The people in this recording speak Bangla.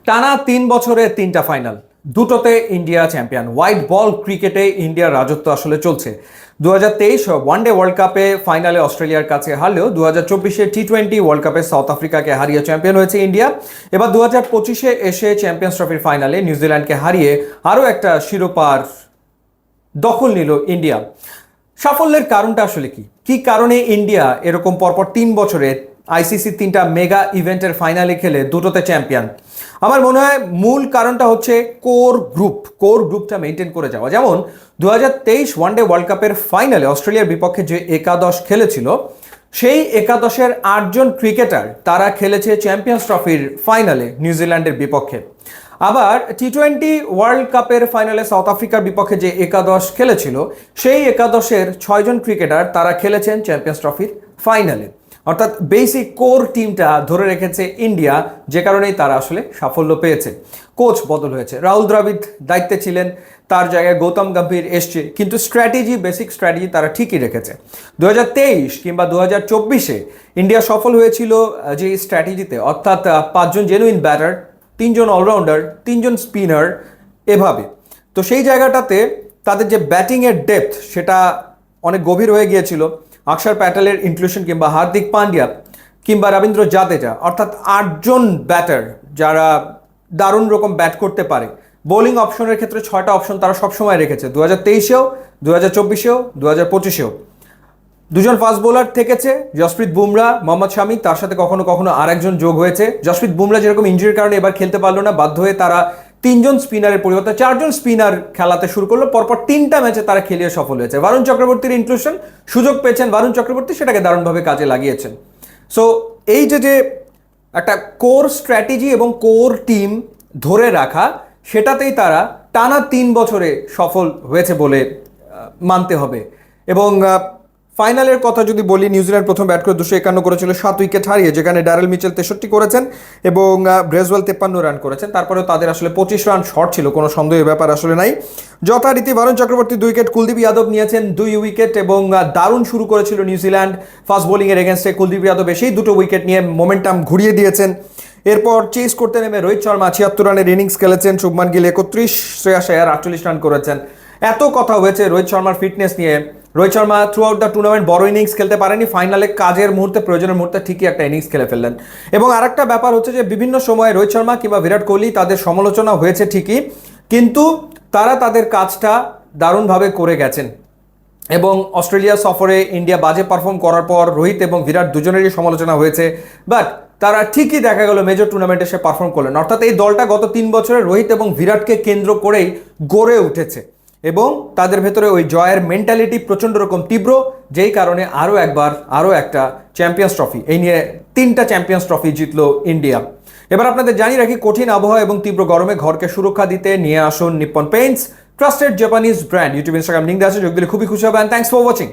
টানা 3 বছরে 3টা ফাইনাল, দুটোতে ইন্ডিয়া চ্যাম্পিয়ন। হোয়াইট বল ক্রিকেটে ইন্ডিয়ার রাজত্ব আসলে চলছে। 2023 ওয়ানডে ওয়ার্ল্ড কাপে ফাইনালে অস্ট্রেলিয়ার কাছে হারলেও 2024 টি20 ওয়ার্ল্ড কাপে সাউথ আফ্রিকাকে হারিয়ে চ্যাম্পিয়ন হয়েছে ইন্ডিয়া। এবার 2025 এসে চ্যাম্পিয়ন্স ট্রফির ফাইনালে নিউজিল্যান্ডকে হারিয়ে আরও একটা শিরোপার দখল নিল ইন্ডিয়া। সাফল্যের কারণটা আসলে কি কি কারণে ইন্ডিয়া এরকম পরপর 3 বছরে আইসিসি 3টা মেগা ইভেন্টের ফাইনালে খেলে দুটোতে চ্যাম্পিয়ন? আমার মনে হয় মূল কারণটা হচ্ছে কোর গ্রুপটা মেনটেন করে যাওয়া। যেমন 2023 ওয়ানডে ওয়ার্ল্ড কাপের ফাইনালে অস্ট্রেলিয়ার বিপক্ষে যে একাদশ খেলেছিল, সেই একাদশের 8জন ক্রিকেটার তারা খেলেছে চ্যাম্পিয়ন্স ট্রফির ফাইনালে নিউজিল্যান্ডের বিপক্ষে। আবার টি20 ওয়ার্ল্ড কাপের ফাইনালে সাউথ আফ্রিকার বিপক্ষে যে একাদশ খেলেছিল, সেই একাদশের 6জন ক্রিকেটার তারা খেলেছেন চ্যাম্পিয়ন্স ট্রফির ফাইনালে। অর্থাৎ বেসিক কোর টিমটা ধরে রেখেছে ইন্ডিয়া, যে কারণেই তারা আসলে সাফল্য পেয়েছে। কোচ বদল হয়েছে, রাহুল দ্রাবিড় দায়িত্বে ছিলেন, তার জায়গায় গৌতম গম্ভীর এসছে, কিন্তু বেসিক স্ট্র্যাটেজি তারা ঠিকই রেখেছে। 2023 কিংবা 2024 ইন্ডিয়া সফল হয়েছিল যে স্ট্র্যাটেজিতে, অর্থাৎ 5জন জেনুইন ব্যাটার, 3জন অলরাউন্ডার, 3জন স্পিনার, এভাবে। তো সেই জায়গাটাতে তাদের যে ব্যাটিংয়ের ডেপথ সেটা অনেক গভীর হয়ে গিয়েছিল। অক্ষর প্যাটেলের ইনক্লুশন কিংবা হার্দিক পান্ডিয়া কিংবা রবীন্দ্র জাদেজা, অর্থাৎ 8জন ব্যাটার যারা দারুণ রকম ব্যাট করতে পারে। বোলিং অপশনের ক্ষেত্রে 6টা অপশন তারা সবসময় রেখেছে, 2023-এও, 2024-এও, 2025-এও। 2জন ফাস্ট বোলার থেকেছে, জসপ্রীত বুমরা, মোহাম্মদ শামি, তার সাথে কখনো কখনো আরেকজন যোগ হয়েছে। জসপ্রীত বুমরা যেরকম ইনজুরির কারণে এবার খেলতে পারলো না, বাধ্য হয়ে তারা 3জন স্পিনারের পরিবর্তে 4জন স্পিনার খেলাতে শুরু করলো। পরপর 3টা ম্যাচে তারা খেলিয়ে সফল হয়েছে। বরুণ চক্রবর্তীর ইনক্লুশন, সুযোগ পেয়েছেন বরুণ চক্রবর্তী, সেটাকে দারুণভাবে কাজে লাগিয়েছেন। সো এই যে একটা কোর স্ট্র্যাটেজি এবং কোর টিম ধরে রাখা, সেটাতেই তারা টানা 3 বছরে সফল হয়েছে বলে মানতে হবে। এবং ফাইনালের কথা যদি বলি, নিউজিল্যান্ড প্রথম ব্যাট করে 251 করেছিল 7 উইকেট হারিয়ে, যেখানে ড্যারেল মিচেল 63 করেছেন এবং ব্রেজওয়েল 53 রান করেছেন। তারপরেও তাদের আসলে 25 রান শর্ট ছিল, কোনো সন্দেহের ব্যাপার আসলে নাই। যথারীতি বরুণ চক্রবর্তী 2 উইকেট, কুলদীপ যাদব নিয়েছেন 2 উইকেট এবং দারুণ শুরু করেছিল নিউজিল্যান্ড ফাস্ট বোলিংয়ের এগেনস্টে। কুলদীপ যাদব সেই 2টো উইকেট নিয়ে মোমেন্টাম ঘুরিয়ে দিয়েছেন। এরপর চেস করতে নেমে রোহিত শর্মা 76 রানের ইনিংস খেলেছেন, শুভমান গিল 31, শ্রেয়াস আয়ার 48 রান করেছেন। এত কথা হয়েছে রোহিত শর্মার ফিটনেস নিয়ে। Rohit Sharma through out the tournament বড় ইনিংস খেলতে পারেনি, ফাইনালে কাজের মুহূর্তে, প্রয়োজনের মুহূর্তে ঠিকই একটা ইনিংস খেলে ফেললেন। এবং আরেকটা ব্যাপার হচ্ছে যে বিভিন্ন সময় রোহিত শর্মা কিংবা বিরাট কোহলি তাদের সমালোচনা হয়েছে ঠিকই, কিন্তু তারা তাদের কাজটা দারুণভাবে করে গেছেন। এবং অস্ট্রেলিয়া সফরে ইন্ডিয়া বাজে পারফর্ম করার পর রোহিত এবং বিরাট দুজনেরই সমালোচনা হয়েছে, বাট তারা ঠিকই দেখা গেল মেজর টুর্নামেন্টে সে পারফর্ম করলেন। অর্থাৎ এই দলটা গত 3 বছরে রোহিত এবং বিরাটকে কেন্দ্র করেই গড়ে উঠেছে এবং তাদের ভেতরে ওই জয়ের মেন্টালিটি প্রচণ্ড রকম তীব্র, যেই কারণে আরও একটা চ্যাম্পিয়ন্স ট্রফি, এই নিয়ে 3টা চ্যাম্পিয়ন্স ট্রফি জিতলো ইন্ডিয়া। এবার আপনাদের জানিয়ে রাখি, কঠিন আবহাওয়া এবং তীব্র গরমে ঘরকে সুরক্ষা দিতে নিয়ে আসুন Nippon Paints, trusted Japanese brand. YouTube, Instagram link দেওয়া আছে, যোগ দিলে খুবই খুশি হবেন। Thanks for watching.